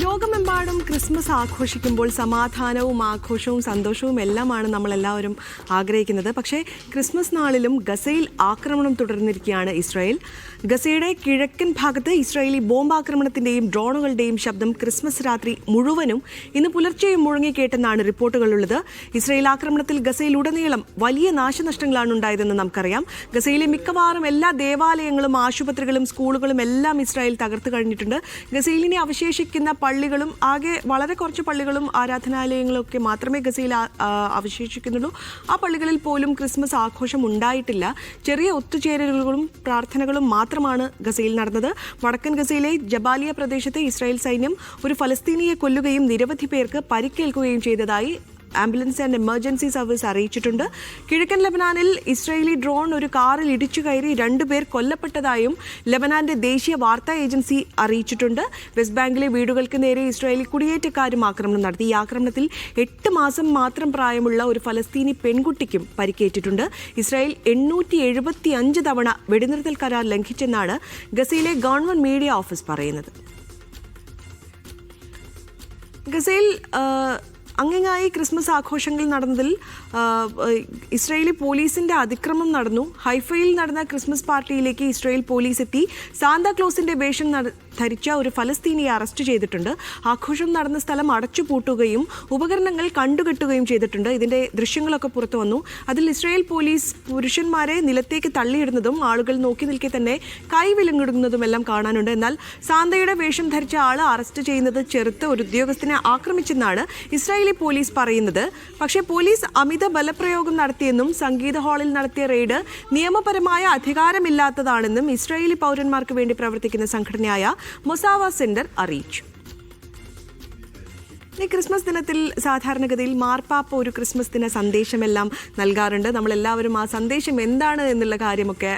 ലോകമെമ്പാടും ക്രിസ്മസ് ആഘോഷിക്കുമ്പോൾ സമാധാനവും ആഘോഷവും സന്തോഷവും എല്ലാമാണ് നമ്മളെല്ലാവരും ആഗ്രഹിക്കുന്നത്. പക്ഷേ ക്രിസ്മസ് നാളിലും ഗസയിൽ ആക്രമണം തുടർന്നിരിക്കുകയാണ് ഇസ്രായേൽ. ഗസയുടെ കിഴക്കൻ ഭാഗത്ത് ഇസ്രായേലി ബോംബാക്രമണത്തിൻ്റെയും ഡ്രോണുകളുടെയും ശബ്ദം ക്രിസ്മസ് രാത്രി മുഴുവനും ഇന്ന് പുലർച്ചെയും മുഴങ്ങിക്കേട്ടെന്നാണ് റിപ്പോർട്ടുകളുള്ളത്. ഇസ്രായേൽ ആക്രമണത്തിൽ ഗസയിലുടനീളം വലിയ നാശനഷ്ടങ്ങളാണ് ഉണ്ടായതെന്ന് നമുക്കറിയാം. ഗസയിലെ മിക്കവാറും എല്ലാ ദേവാലയങ്ങളും ആശുപത്രികളും സ്കൂളുകളും എല്ലാം ഇസ്രായേൽ തകർത്ത് കഴിഞ്ഞിട്ടുണ്ട്. ഗസയിലിനെ അവശേഷിക്കുന്ന പള്ളികളും ആകെ വളരെ കുറച്ച് പള്ളികളും ആരാധനാലയങ്ങളും ഒക്കെ മാത്രമേ ഗസയിൽ അവശേഷിക്കുന്നുള്ളൂ. ആ പള്ളികളിൽ പോലും ക്രിസ്മസ് ആഘോഷം ഉണ്ടായിട്ടില്ല. ചെറിയ ഒത്തുചേരലുകളും പ്രാർത്ഥനകളും മാത്രമാണ് ഗസയിൽ നടന്നത്. വടക്കൻ ഗസയിലെ ജബാലിയ പ്രദേശത്ത് ഇസ്രായേൽ സൈന്യം ഒരു ഫലസ്തീനിയെ കൊല്ലുകയും നിരവധി പേർക്ക് പരിക്കേൽക്കുകയും ചെയ്തതായി ആംബുലൻസ് ആൻഡ് എമർജൻസി സർവീസ് അറിയിച്ചിട്ടുണ്ട്. കിഴക്കൻ ലെബനാനിൽ ഇസ്രായേലി ഡ്രോൺ ഒരു കാറിൽ ഇടിച്ചു കയറി 2 പേർ കൊല്ലപ്പെട്ടതായും ലെബനാന്റെ ദേശീയ വാർത്താ ഏജൻസി അറിയിച്ചിട്ടുണ്ട്. വെസ്റ്റ് ബാങ്കിലെ വീടുകൾക്ക് നേരെ ഇസ്രായേലി കുടിയേറ്റക്കാരും ആക്രമണം നടത്തി. ഈ ആക്രമണത്തിൽ 8 മാസം മാത്രം പ്രായമുള്ള ഒരു ഫലസ്തീനി പെൺകുട്ടിക്കും പരിക്കേറ്റിട്ടുണ്ട്. ഇസ്രായേൽ 875 തവണ വെടിനിർത്തൽ കരാർ ലംഘിച്ചെന്നാണ് ഗസയിലെ ഗവൺമെന്റ് മീഡിയ ഓഫീസ് പറയുന്നത്. ഗസയിൽ അങ്ങിങ്ങായി ക്രിസ്മസ് ആഘോഷങ്ങൾ നടന്നതിൽ ഇസ്രായേലി പോലീസിന്റെ അതിക്രമം നടന്നു. ഹൈഫയിൽ നടന്ന ക്രിസ്മസ് പാർട്ടിയിലേക്ക് ഇസ്രായേൽ പോലീസ് എത്തി സാന്താക്ലോസിന്റെ വേഷം ധരിച്ച ഒരു ഫലസ്തീനിയെ അറസ്റ്റ് ചെയ്തിട്ടുണ്ട്. ആഘോഷം നടന്ന സ്ഥലം അടച്ചുപൂട്ടുകയും ഉപകരണങ്ങൾ കണ്ടുകെട്ടുകയും ചെയ്തിട്ടുണ്ട്. ഇതിന്റെ ദൃശ്യങ്ങളൊക്കെ പുറത്തു വന്നു. അതിൽ ഇസ്രായേൽ പോലീസ് പുരുഷന്മാരെ നിലത്തേക്ക് തള്ളിയിടുന്നതും ആളുകൾ നോക്കി നിൽക്കെ തന്നെ കൈവിലങ്ങിടുന്നതുമെല്ലാം കാണാനുണ്ട്. എന്നാൽ സാന്തയുടെ വേഷം ധരിച്ച ആള് അറസ്റ്റ് ചെയ്യുന്നത് ചെറുത്ത് ഒരു ഉദ്യോഗസ്ഥനെ ആക്രമിച്ചെന്നാണ് ഇസ്രായേലി പോലീസ് പറയുന്നത്. പക്ഷേ പോലീസ് അമിത ബലപ്രയോഗം നടത്തിയെന്നും സംഗീത ഹാളിൽ നടത്തിയ റെയ്ഡ് നിയമപരമായ അധികാരമില്ലാത്തതാണെന്നും ഇസ്രായേലി പൗരന്മാർക്ക് വേണ്ടി പ്രവർത്തിക്കുന്ന സംഘടനയായ മൊസാവ സെന്റർ അറിയിച്ചു. ഈ ക്രിസ്മസ് ദിനത്തിൽ സാധാരണഗതിയിൽ മാർപ്പാപ്പ ഒരു ക്രിസ്മസ് ദിന സന്ദേശമെല്ലാം നൽകാറുണ്ട്. നമ്മളെല്ലാവരും ആ സന്ദേശം എന്താണ് എന്നുള്ള കാര്യമൊക്കെ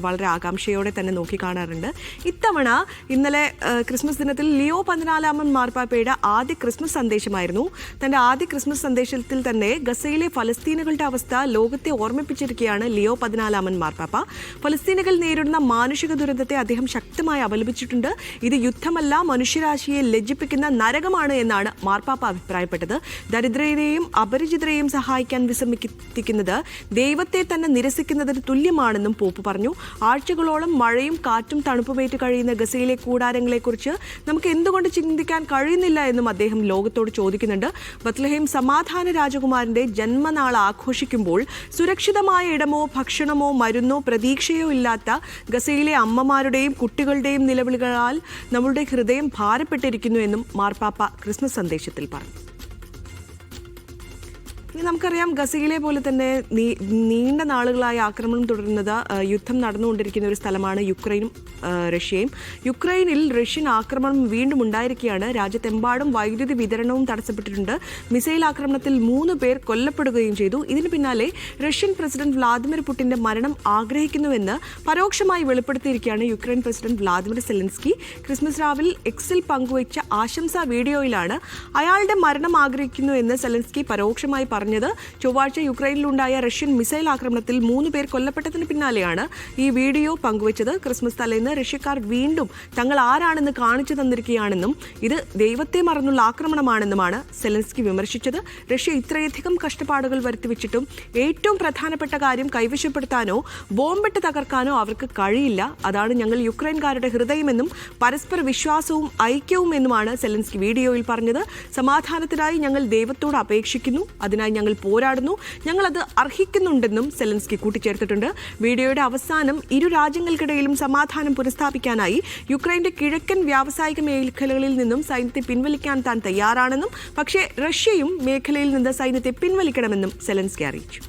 വളരെ ആകാംക്ഷയോടെ തന്നെ നോക്കിക്കാണാറുണ്ട്. ഇത്തവണ ഇന്നലെ ക്രിസ്മസ് ദിനത്തിൽ ലിയോ 14 മാർപ്പാപ്പയുടെ ആദ്യ ക്രിസ്മസ് സന്ദേശമായിരുന്നു. തൻ്റെ ആദ്യ ക്രിസ്മസ് സന്ദേശത്തിൽ തന്നെ ഗസയിലെ ഫലസ്തീനുകളുടെ അവസ്ഥ ലോകത്തെ ഓർമ്മിപ്പിച്ചിരിക്കുകയാണ് ലിയോ 14 മാർപ്പാപ്പ. ഫലസ്തീനുകൾ നേരിടുന്ന മാനുഷിക ദുരന്തത്തെ അദ്ദേഹം ശക്തമായി അപലപിച്ചിട്ടുണ്ട്. ഇത് യുദ്ധമല്ല, മനുഷ്യരാശിയെ ലജ്ജിപ്പിക്കുന്ന നരകമാണ് എന്നാണ് മാർപ്പാപ്പ അഭിപ്രായപ്പെട്ടത്. ദരിദ്രരെയും അപരിചിതരെയും സഹായിക്കാൻ വിസമ്മതിക്കുന്നത് ദൈവത്തെ തന്നെ നിരസിക്കുന്നതിന് തുല്യമാണെന്നും പോപ്പ് പറഞ്ഞു. ആഴ്ചകളോളം മഴയും കാറ്റും തണുപ്പുമേറ്റ് കഴിയുന്ന ഗസയിലെ കൂടാരങ്ങളെക്കുറിച്ച് നമുക്ക് എന്തുകൊണ്ട് ചിന്തിക്കാൻ കഴിയുന്നില്ല എന്നും അദ്ദേഹം ലോകത്തോട് ചോദിക്കുന്നുണ്ട്. ബത്ലഹേം സമാധാന രാജകുമാരന്റെ ജന്മനാൾ ആഘോഷിക്കുമ്പോൾ സുരക്ഷിതമായ ഇടമോ ഭക്ഷണമോ മരുന്നോ പ്രതീക്ഷയോ ഇല്ലാത്ത ഗസയിലെ അമ്മമാരുടെയും കുട്ടികളുടെയും നിലവിളികളാൽ നമ്മളുടെ ഹൃദയം ഭാരപ്പെട്ടിരിക്കുന്നു എന്നും മാർപ്പാപ്പ ക്രിസ്മസ് സന്ദേശത്തിൽ പറഞ്ഞു. ഇനി നമുക്കറിയാം, ഗസയിലെ പോലെ തന്നെ നീണ്ട നാളുകളായി ആക്രമണം തുടരുന്നത് യുദ്ധം നടന്നുകൊണ്ടിരിക്കുന്ന ഒരു സ്ഥലമാണ് യുക്രൈനും റഷ്യയും. യുക്രൈനിൽ റഷ്യൻ ആക്രമണം വീണ്ടും ഉണ്ടായിരിക്കുകയാണ്. രാജ്യത്തെമ്പാടും വൈദ്യുതി വിതരണവും തടസ്സപ്പെട്ടിട്ടുണ്ട്. മിസൈൽ ആക്രമണത്തിൽ 3 പേർ കൊല്ലപ്പെടുകയും ചെയ്തു. ഇതിന് പിന്നാലെ റഷ്യൻ പ്രസിഡന്റ് വ്ളാദിമിർ പുടിന്റെ മരണം ആഗ്രഹിക്കുന്നുവെന്ന് പരോക്ഷമായി വെളിപ്പെടുത്തിയിരിക്കുകയാണ് Ukraine president Vladimir Zelensky. Christmas രാവിൽ എക്സിൽ പങ്കുവച്ച ആശംസാ വീഡിയോയിലാണ് അയാളുടെ മരണം ആഗ്രഹിക്കുന്നു എന്ന് സെലൻസ്കി പരോക്ഷമായി പറഞ്ഞത്. ചൊവ്വാഴ്ച യുക്രൈനിലുണ്ടായ റഷ്യൻ മിസൈൽ ആക്രമണത്തിൽ 3 പേർ കൊല്ലപ്പെട്ടതിന് പിന്നാലെയാണ് ഈ വീഡിയോ പങ്കുവച്ചത്. ക്രിസ്മസ് തലേന്ന് റഷ്യക്കാർ വീണ്ടും തങ്ങൾ ആരാണെന്ന് കാണിച്ചു തന്നിരിക്കുകയാണെന്നും ഇത് ദൈവത്തെ മറന്നുള്ള ആക്രമണമാണെന്നുമാണ് സെലൻസ്കി വിമർശിച്ചത്. റഷ്യ ഇത്രയധികം കഷ്ടപ്പാടുകൾ വരുത്തിവെച്ചിട്ടും ഏറ്റവും പ്രധാനപ്പെട്ട കാര്യം കൈവശപ്പെടുത്താനോ ബോംബിട്ട് തകർക്കാനോ അവർക്ക് കഴിയില്ല. അതാണ് ഞങ്ങൾ യുക്രൈൻകാരുടെ ഹൃദയമെന്നും പരസ്പര വിശ്വാസവും ഐക്യവും എന്നുമാണ് സെലൻസ്കി വീഡിയോയിൽ പറഞ്ഞത്. സമാധാനത്തിനായി ഞങ്ങൾ ദൈവത്തോട് അപേക്ഷിക്കുന്നു, അതിനായി ഞങ്ങൾ പോരാടുന്നു, ഞങ്ങൾ അത് അർഹിക്കുന്നുണ്ടെന്നും സെലൻസ്കി കൂട്ടിച്ചേർത്തിട്ടുണ്ട്. വീഡിയോയുടെ അവസാനം ഇരു രാജ്യങ്ങൾക്കിടയിലും സമാധാനം പുനഃസ്ഥാപിക്കാനായി യുക്രൈന്റെ കിഴക്കൻ വ്യാവസായിക മേഖലകളിൽ നിന്നും സൈന്യത്തെ പിൻവലിക്കാൻ താൻ തയ്യാറാണെന്നും പക്ഷേ റഷ്യയും മേഖലയിൽ നിന്ന് സൈന്യത്തെ പിൻവലിക്കണമെന്നും സെലൻസ്കി അറിയിച്ചു.